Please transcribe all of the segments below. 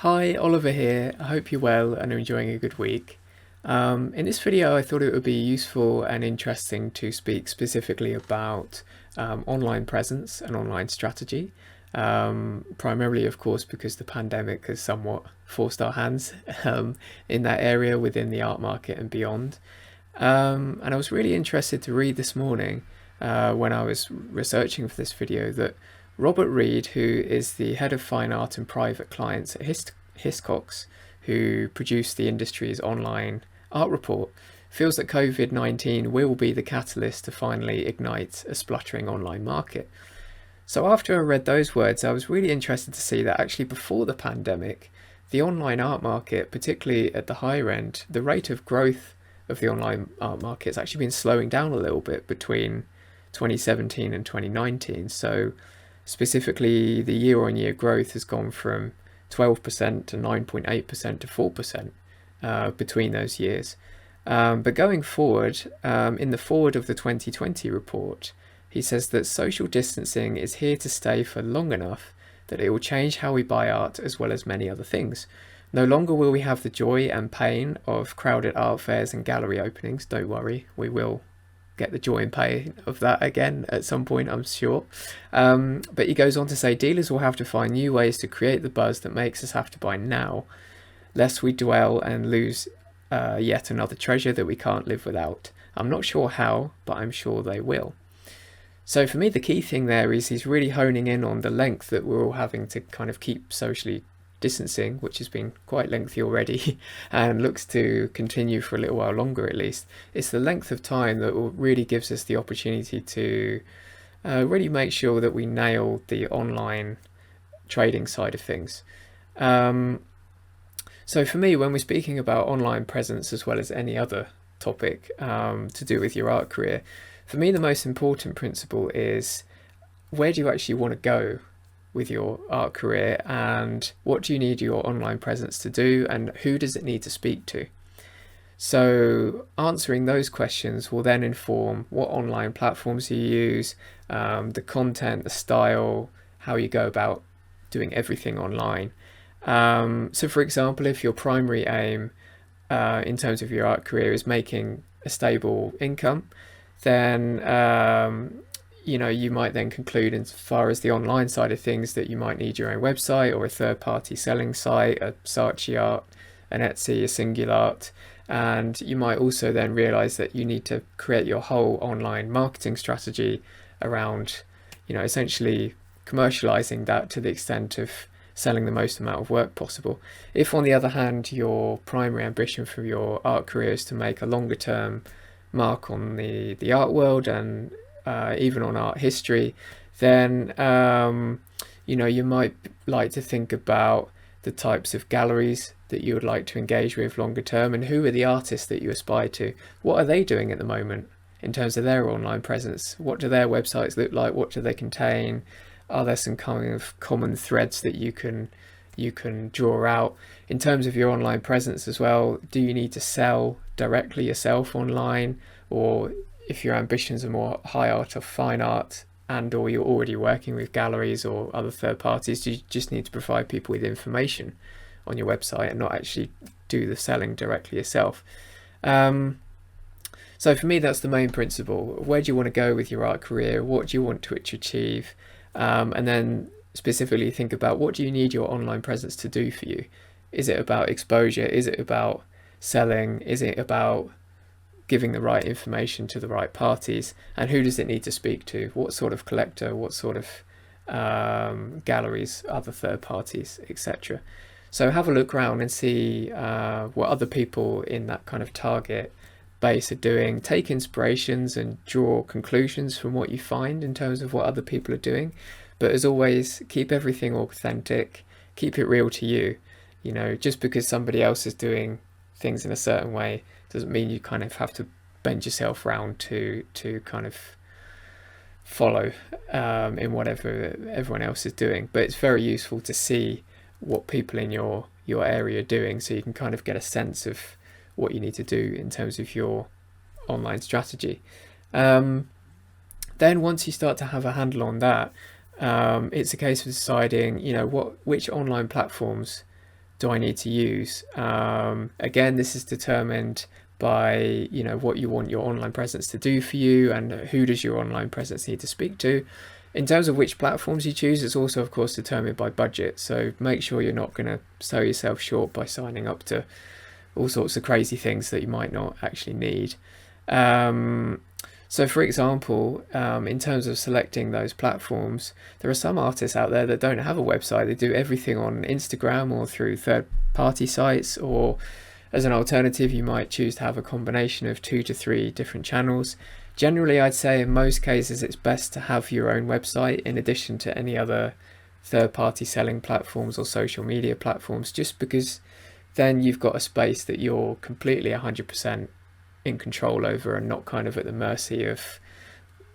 Hi, Oliver here. I hope you're well and are enjoying a good week. In this video, I thought it would be useful and interesting to speak specifically about online presence and online strategy. Primarily, of course, because the pandemic has somewhat forced our hands um, in that area within the art market and beyond. And I was really interested to read this morning when I was researching for this video that Robert Reed, who is the head of fine art and private clients at Hiscox, who produced the industry's online art report, feels that COVID-19 will be the catalyst to finally ignite a spluttering online market. So after I read those words, I was really interested to see that actually before the pandemic, the online art market, particularly at the higher end, the rate of growth of the online art market has actually been slowing down a little bit between 2017 and 2019. So specifically, the year-on-year growth has gone from 12% to 9.8% to 4% between those years. But going forward, in the forward of the 2020 report, he says that social distancing is here to stay for long enough that it will change how we buy art as well as many other things. No longer will we have the joy and pain of crowded art fairs and gallery openings. Don't worry, we will get the joy and pain of that again at some point, I'm sure. But he goes on to say dealers will have to find new ways to create the buzz that makes us have to buy now, lest we dwell and lose yet another treasure that we can't live without. I'm not sure how, but I'm sure they will. So for me, the key thing there is he's really honing in on the length that we're all having to kind of keep socially distancing, which has been quite lengthy already and looks to continue for a little while longer at least. It's the length of time that really gives us the opportunity to really make sure that we nail the online trading side of things. So for me, when we're speaking about online presence as well as any other topic to do with your art career, for me the most important principle is where do you actually want to go with your art career, and what do you need your online presence to do, and who does it need to speak to? So answering those questions will then inform what online platforms you use, the content, the style, how you go about doing everything online. So for example, if your primary aim in terms of your art career is making a stable income, then you might then conclude as far as the online side of things that you might need your own website or a third-party selling site, a Saatchi an Etsy, a Singulart, and you might also then realize that you need to create your whole online marketing strategy around, essentially commercializing that to the extent of selling the most amount of work possible. If on the other hand, your primary ambition for your art career is to make a longer term mark on the art world and even on art history, then you might like to think about the types of galleries that you would like to engage with longer term, and who are the artists that you aspire to. What are they doing at the moment in terms of their online presence? What do their websites look like? What do they contain? Are there some kind of common threads that you can draw out in terms of your online presence as well? Do you need to sell directly yourself online, or if your ambitions are more high art or fine art, and or you're already working with galleries or other third parties, do you just need to provide people with information on your website and not actually do the selling directly yourself? So for me, that's the main principle. Where do you want to go with your art career? What do you want to achieve? And then specifically think about, what do you need your online presence to do for you? Is it about exposure? Is it about selling? Is it about giving the right information to the right parties? And who does it need to speak to? What sort of collector? What sort of galleries, other third parties, etc. So have a look around and see what other people in that kind of target base are doing. Take inspirations and draw conclusions from what you find in terms of what other people are doing. But as always, keep everything authentic, keep it real to you. Just because somebody else is doing things in a certain way doesn't mean you kind of have to bend yourself around to kind of follow in whatever everyone else is doing. But it's very useful to see what people in your area are doing, so you can kind of get a sense of what you need to do in terms of your online strategy. Then once you start to have a handle on that, it's a case of deciding, which online platforms do I need to use? Again, this is determined by what you want your online presence to do for you, and who does your online presence need to speak to. In terms of which platforms you choose, it's also of course determined by budget, so make sure you're not going to sell yourself short by signing up to all sorts of crazy things that you might not actually need. So for example, in terms of selecting those platforms, there are some artists out there that don't have a website. They do everything on Instagram or through third-party sites, or as an alternative, you might choose to have a combination of 2 to 3 different channels. Generally, I'd say in most cases, it's best to have your own website in addition to any other third-party selling platforms or social media platforms, just because then you've got a space that you're completely 100% in control over, and not kind of at the mercy of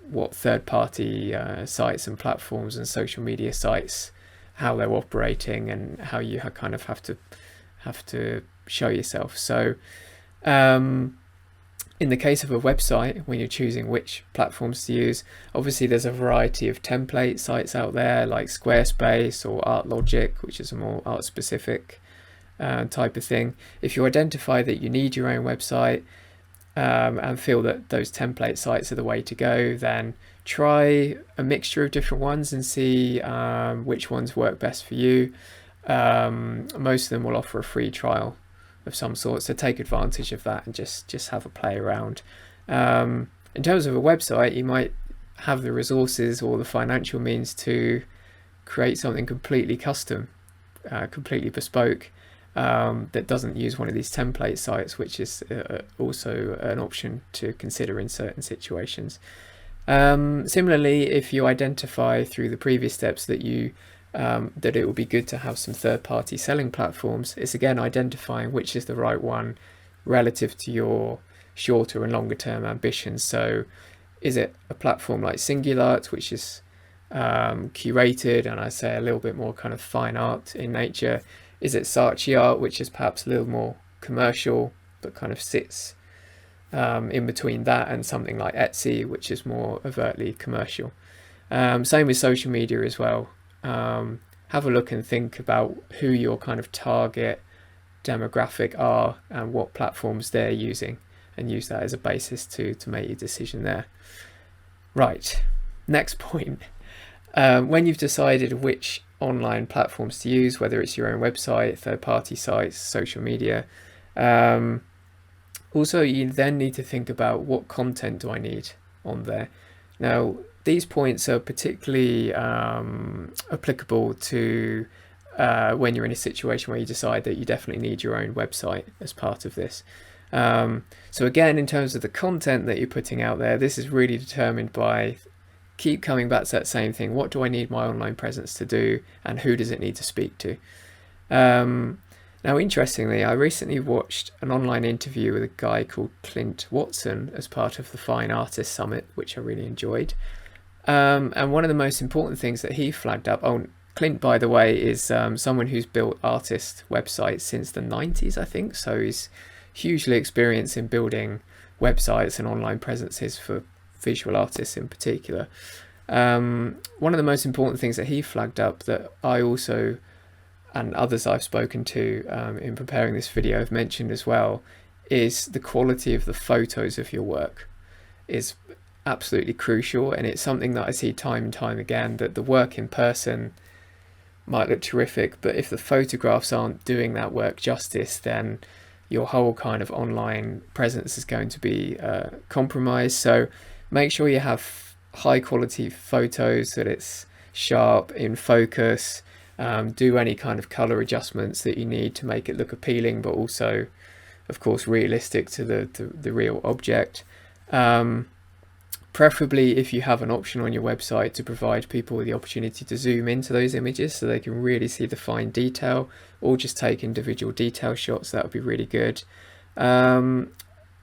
what third-party sites and platforms and social media sites, how they're operating and how you kind of have to show yourself. So in the case of a website, when you're choosing which platforms to use, obviously there's a variety of template sites out there like Squarespace or ArtLogic, which is a more art specific type of thing. If you identify that you need your own website and feel that those template sites are the way to go, then try a mixture of different ones and see which ones work best for you. Most of them will offer a free trial of some sort, so take advantage of that and just have a play around. In terms of a website, you might have the resources or the financial means to create something completely custom, completely bespoke, that doesn't use one of these template sites, which is also an option to consider in certain situations. Similarly, if you identify through the previous steps that that it will be good to have some third-party selling platforms, it's again identifying which is the right one relative to your shorter and longer term ambitions. So is it a platform like Singulart, which is curated and I say a little bit more kind of fine art in nature? Is it Saatchi Art, which is perhaps a little more commercial but kind of sits in between that and something like Etsy, which is more overtly commercial? Same with social media as well. Have a look and think about who your kind of target demographic are and what platforms they're using, and use that as a basis to make your decision there. Right, next point. When you've decided which online platforms to use, whether it's your own website, third-party sites, social media, also you then need to think about what content do I need on there. Now, these points are particularly applicable to when you're in a situation where you decide that you definitely need your own website as part of this. So again, in terms of the content that you're putting out there, this is really determined by, keep coming back to that same thing. What do I need my online presence to do, and who does it need to speak to? Now, interestingly, I recently watched an online interview with a guy called Clint Watson as part of the Fine Artist Summit, which I really enjoyed. And one of the most important things that he flagged up, Clint, by the way, is someone who's built artist websites since the 90s, I think. So he's hugely experienced in building websites and online presences for visual artists in particular. One of the most important things that he flagged up that I also, and others I've spoken to in preparing this video, have mentioned as well, is the quality of the photos of your work is absolutely crucial. And it's something that I see time and time again, that the work in person might look terrific, but if the photographs aren't doing that work justice, then your whole kind of online presence is going to be compromised. So make sure you have high quality photos, that it's sharp, in focus. Do any kind of color adjustments that you need to make it look appealing, but also of course realistic to the real object. Preferably, if you have an option on your website to provide people with the opportunity to zoom into those images so they can really see the fine detail, or just take individual detail shots, that would be really good. And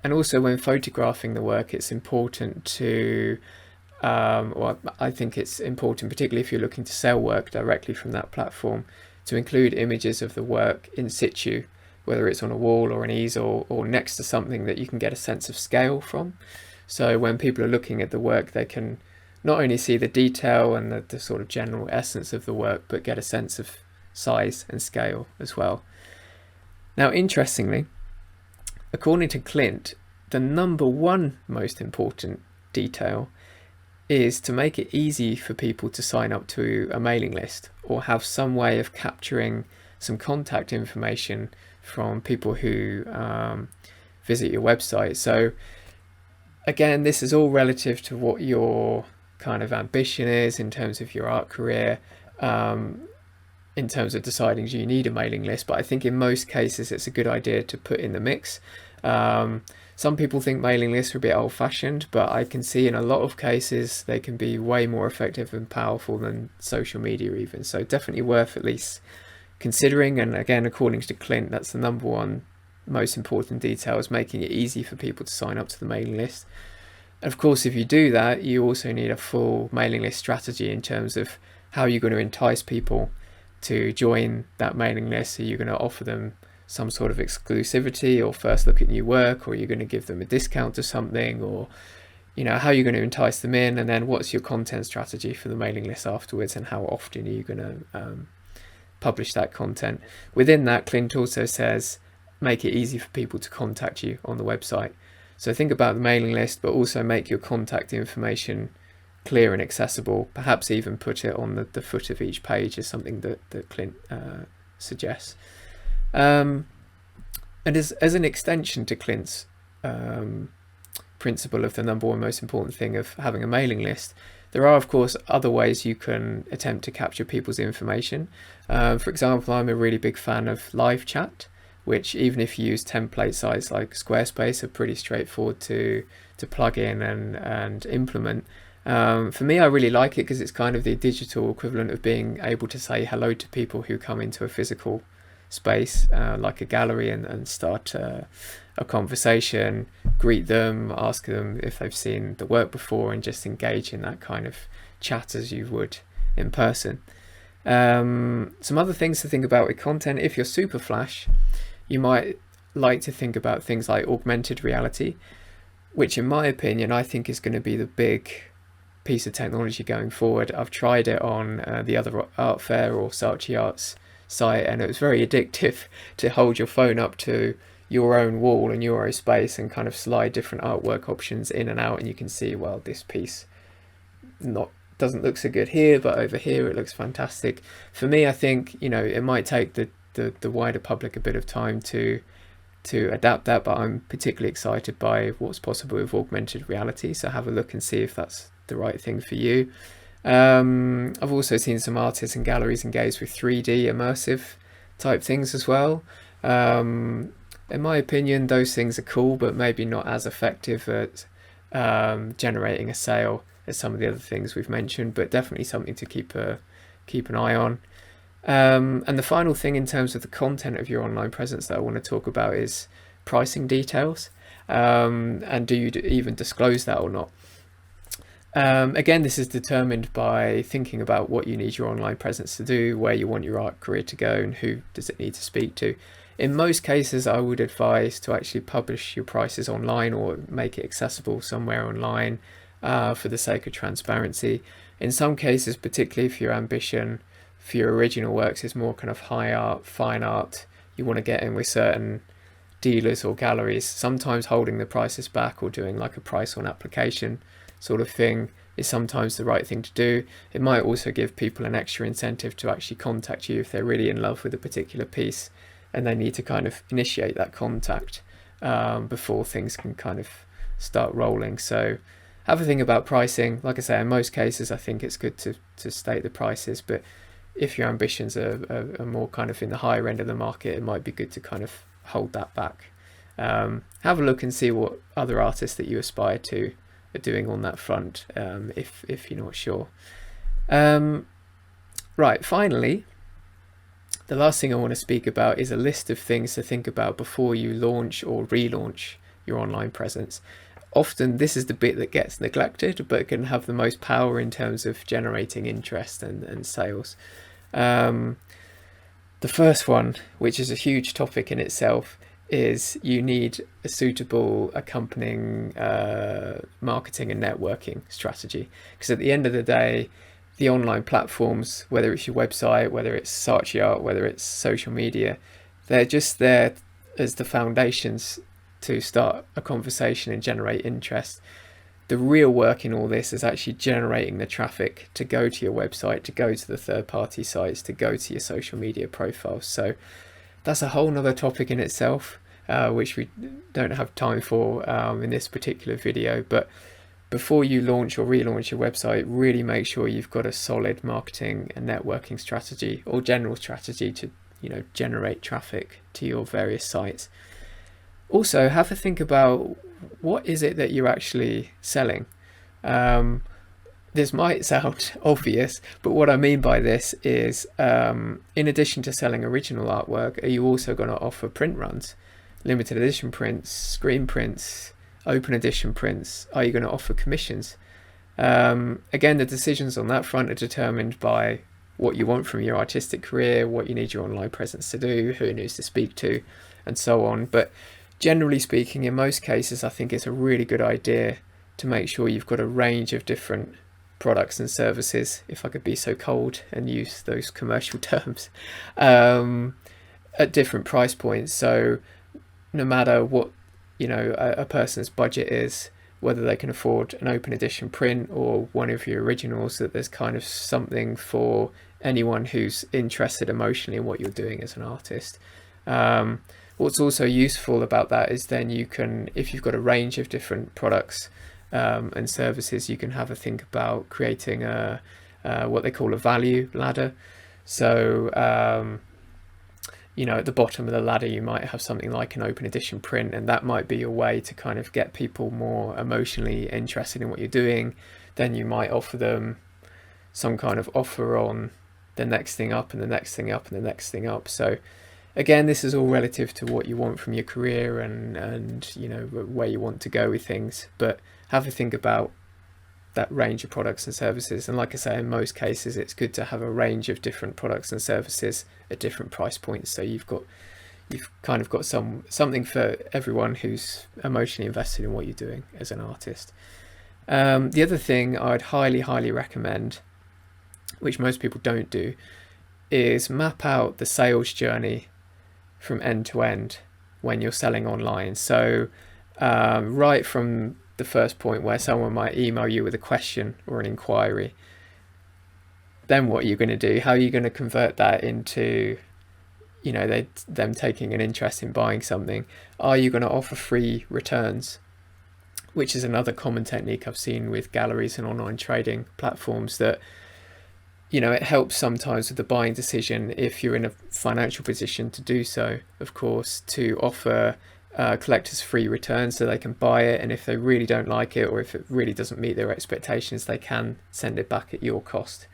also when photographing the work, it's important to, well, I think it's important, particularly if you're looking to sell work directly from that platform, to include images of the work in situ, whether it's on a wall or an easel or next to something that you can get a sense of scale from. So when people are looking at the work, they can not only see the detail and the sort of general essence of the work, but get a sense of size and scale as well. Now, interestingly, according to Clint, the number one most important detail is to make it easy for people to sign up to a mailing list or have some way of capturing some contact information from people who visit your website. So again, this is all relative to what your kind of ambition is in terms of your art career, in terms of deciding do you need a mailing list, but I think in most cases it's a good idea to put in the mix. Some people think mailing lists are a bit old-fashioned, but I can see in a lot of cases they can be way more effective and powerful than social media even, so definitely worth at least considering. And again, according to Clint, that's the number one most important detail, is making it easy for people to sign up to the mailing list. And of course, if you do that, you also need a full mailing list strategy in terms of how you're going to entice people to join that mailing list. Are you going to offer them some sort of exclusivity or first look at new work, or you're going to give them a discount to something, or how you're going to entice them in, and then what's your content strategy for the mailing list afterwards, and how often are you going to publish that content. Within that, Clint also says make it easy for people to contact you on the website. So think about the mailing list, but also make your contact information clear and accessible. Perhaps even put it on the foot of each page is something that Clint suggests. And as an extension to Clint's principle of the number one most important thing of having a mailing list, there are of course other ways you can attempt to capture people's information. For example, I'm a really big fan of live chat, which even if you use template sites like Squarespace are pretty straightforward to plug in and implement. For me, I really like it because it's kind of the digital equivalent of being able to say hello to people who come into a physical space, like a gallery, and start a conversation, greet them, ask them if they've seen the work before, and just engage in that kind of chat as you would in person. Some other things to think about with content: if you're super flash, you might like to think about things like augmented reality, which in my opinion I think is going to be the big piece of technology going forward. I've tried it on the other art fair or Saatchi Arts site, and it was very addictive to hold your phone up to your own wall and your own space and kind of slide different artwork options in and out, and you can see, well, this piece doesn't look so good here, but over here it looks fantastic. For me, I think it might take the wider public a bit of time to adapt that, but I'm particularly excited by what's possible with augmented reality, so have a look and see if that's the right thing for you. I've also seen some artists and galleries engage with 3D immersive type things as well. In my opinion, those things are cool, but maybe not as effective at generating a sale as some of the other things we've mentioned, but definitely something to keep an eye on. And the final thing in terms of the content of your online presence that I want to talk about is pricing details, and do you even disclose that or not? Again, this is determined by thinking about what you need your online presence to do, where you want your art career to go, and who does it need to speak to. In most cases, I would advise to actually publish your prices online or make it accessible somewhere online for the sake of transparency. In some cases, particularly if your ambition for your original works is more kind of high art, fine art, you want to get in with certain dealers or galleries, sometimes holding the prices back or doing like a price on application sort of thing is sometimes the right thing to do. It might also give people an extra incentive to actually contact you if they're really in love with a particular piece and they need to kind of initiate that contact before things can kind of start rolling. So have a think about pricing. Like I say, in most cases I think it's good to state the prices, but if your ambitions are more kind of in the higher end of the market, it might be good to kind of hold that back. Have a look and see what other artists that you aspire to are doing on that front, if you're not sure. Right, finally, the last thing I want to speak about is a list of things to think about before you launch or relaunch your online presence. Often this is the bit that gets neglected, but can have the most power in terms of generating interest and sales. The first one, which is a huge topic in itself, is you need a suitable accompanying marketing and networking strategy. Because at the end of the day, the online platforms, whether it's your website, whether it's Saatchi art, whether it's social media, they're just there as the foundations to start a conversation and generate interest. The real work in all this is actually generating the traffic to go to your website, to go to the third-party sites, to go to your social media profiles. So that's a whole nother topic in itself, which we don't have time for in this particular video. But before you launch or relaunch your website, really make sure you've got a solid marketing and networking strategy or general strategy to, generate traffic to your various sites. Also, have a think about what is it that you're actually selling. This might sound obvious, but what I mean by this is, in addition to selling original artwork, are you also going to offer print runs, limited edition prints, screen prints, open edition prints? Are you going to offer commissions? Again, the decisions on that front are determined by what you want from your artistic career, what you need your online presence to do, who it needs to speak to, and so on. But generally speaking, in most cases, I think it's a really good idea to make sure you've got a range of different products and services, if I could be so cold and use those commercial terms, at different price points. So no matter what a person's budget is, whether they can afford an open edition print or one of your originals, that there's kind of something for anyone who's interested emotionally in what you're doing as an artist. What's also useful about that is then you can, if you've got a range of different products and services, you can have a think about creating a what they call a value ladder. So at the bottom of the ladder you might have something like an open edition print, and that might be your way to kind of get people more emotionally interested in what you're doing. Then you might offer them some kind of offer on the next thing up and the next thing up and the next thing up. So again, this is all relative to what you want from your career and where you want to go with things, but have a think about that range of products and services. And like I say, in most cases it's good to have a range of different products and services at different price points, so you've kind of got something for everyone who's emotionally invested in what you're doing as an artist. The other thing I'd highly recommend, which most people don't do, is map out the sales journey from end to end when you're selling online. So right from the first point where someone might email you with a question or an inquiry, then what are you going to do? How are you going to convert that into them taking an interest in buying something? Are you going to offer free returns, which is another common technique I've seen with galleries and online trading platforms, that it helps sometimes with the buying decision, if you're in a financial position to do so, of course, to offer collectors free returns so they can buy it, and if they really don't like it or if it really doesn't meet their expectations, they can send it back at your cost.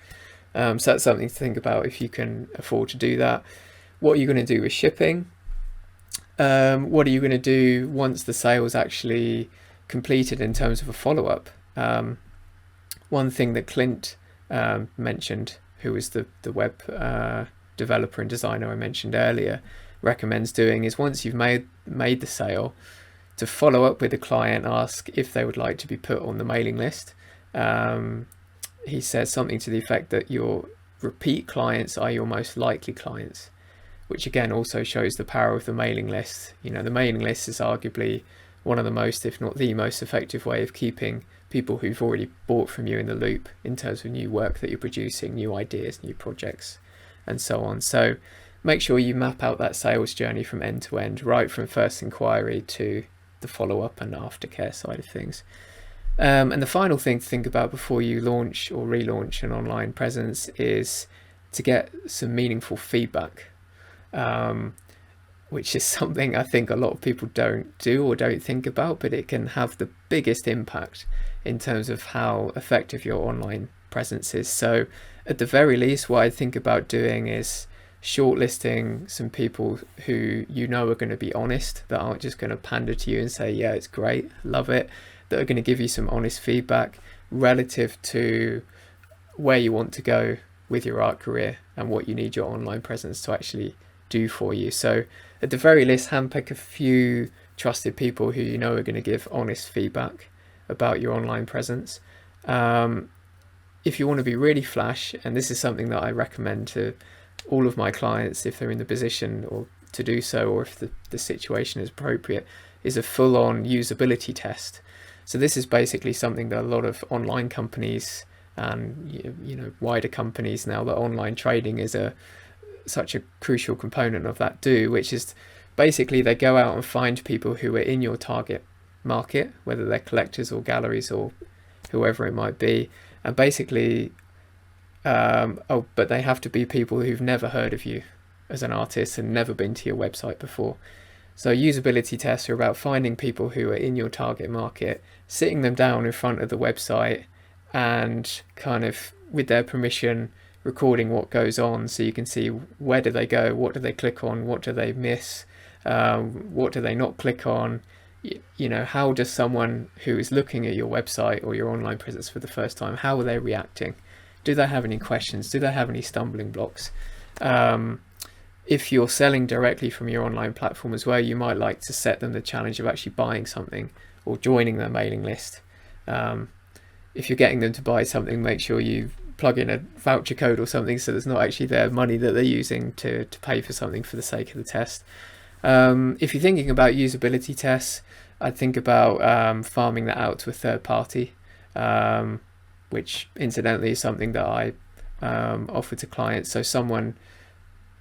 So that's something to think about if you can afford to do that. What are you going to do with shipping? What are you going to do once the sale's actually completed in terms of a follow-up? One thing that Clint mentioned, who was the web developer and designer I mentioned earlier, recommends doing is, once you've made the sale, to follow up with the client, ask if they would like to be put on the mailing list. He says something to the effect that your repeat clients are your most likely clients, which again also shows the power of the mailing list. The mailing list is arguably one of the most, if not the most effective way of keeping people who've already bought from you in the loop in terms of new work that you're producing, new ideas, new projects, and so on. So make sure you map out that sales journey from end to end, right from first inquiry to the follow-up and aftercare side of things. And the final thing to think about before you launch or relaunch an online presence is to get some meaningful feedback, which is something I think a lot of people don't do or don't think about, but it can have the biggest impact in terms of how effective your online presence is. So at the very least, what I think about doing is shortlisting some people who are going to be honest, that aren't just going to pander to you and say, yeah, it's great, love it, that are going to give you some honest feedback relative to where you want to go with your art career and what you need your online presence to actually do for you. So at the very least, handpick a few trusted people who are going to give honest feedback about your online presence. if you want to be really flash, and this is something that I recommend to all of my clients if they're in the position or to do so, or if the situation is appropriate, is a full-on usability test. So this is basically something that a lot of online companies and wider companies, now that online trading is such a crucial component of that, do, which is basically they go out and find people who are in your target market, whether they're collectors or galleries or whoever it might be, and basically but they have to be people who've never heard of you as an artist and never been to your website before. So usability tests are about finding people who are in your target market, sitting them down in front of the website and kind of, with their permission, recording what goes on, so you can see where do they go, what do they click on, what do they miss, what do they not click on, how does someone who is looking at your website or your online presence for the first time, how are they reacting? Do they have any questions? Do they have any stumbling blocks? If you're selling directly from your online platform as well, you might like to set them the challenge of actually buying something or joining their mailing list. If you're getting them to buy something, make sure you plug in a voucher code or something so there's not actually their money that they're using to pay for something for the sake of the test. If you're thinking about usability tests, I'd think about farming that out to a third party, which incidentally is something that I offer to clients. So someone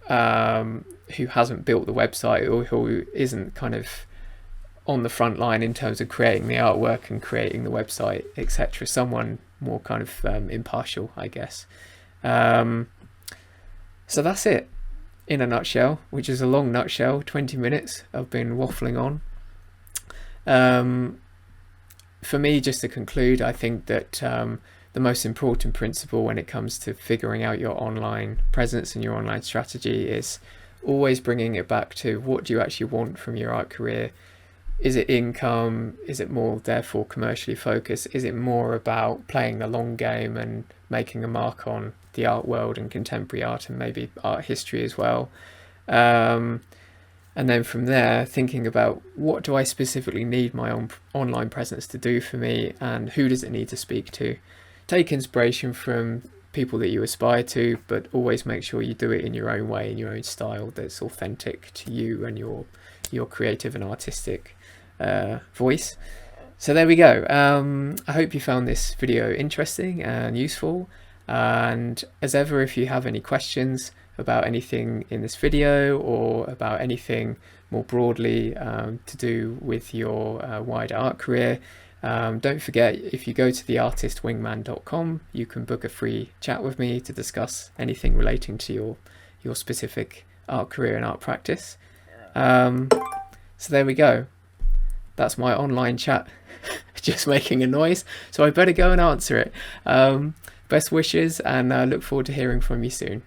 who hasn't built the website or who isn't kind of on the front line in terms of creating the artwork and creating the website, etc. Someone more kind of impartial, I guess. So that's it in a nutshell, which is a long nutshell, 20 minutes I've been waffling on. For me, just to conclude, I think that the most important principle when it comes to figuring out your online presence and your online strategy is always bringing it back to what do you actually want from your art career. Is it income? Is it more therefore commercially focused? Is it more about playing the long game and making a mark on the art world and contemporary art and maybe art history as well? And then from there, thinking about what do I specifically need my own online presence to do for me, and who does it need to speak to? Take inspiration from people that you aspire to, but always make sure you do it in your own way, in your own style that's authentic to you and your creative and artistic voice. So there we go. I hope you found this video interesting and useful, and as ever, if you have any questions about anything in this video or about anything more broadly to do with your wider art career, don't forget, if you go to theartistwingman.com, you can book a free chat with me to discuss anything relating to your specific art career and art practice. So there we go. That's my online chat just making a noise, so I better go and answer it. Best wishes, and I look forward to hearing from you soon.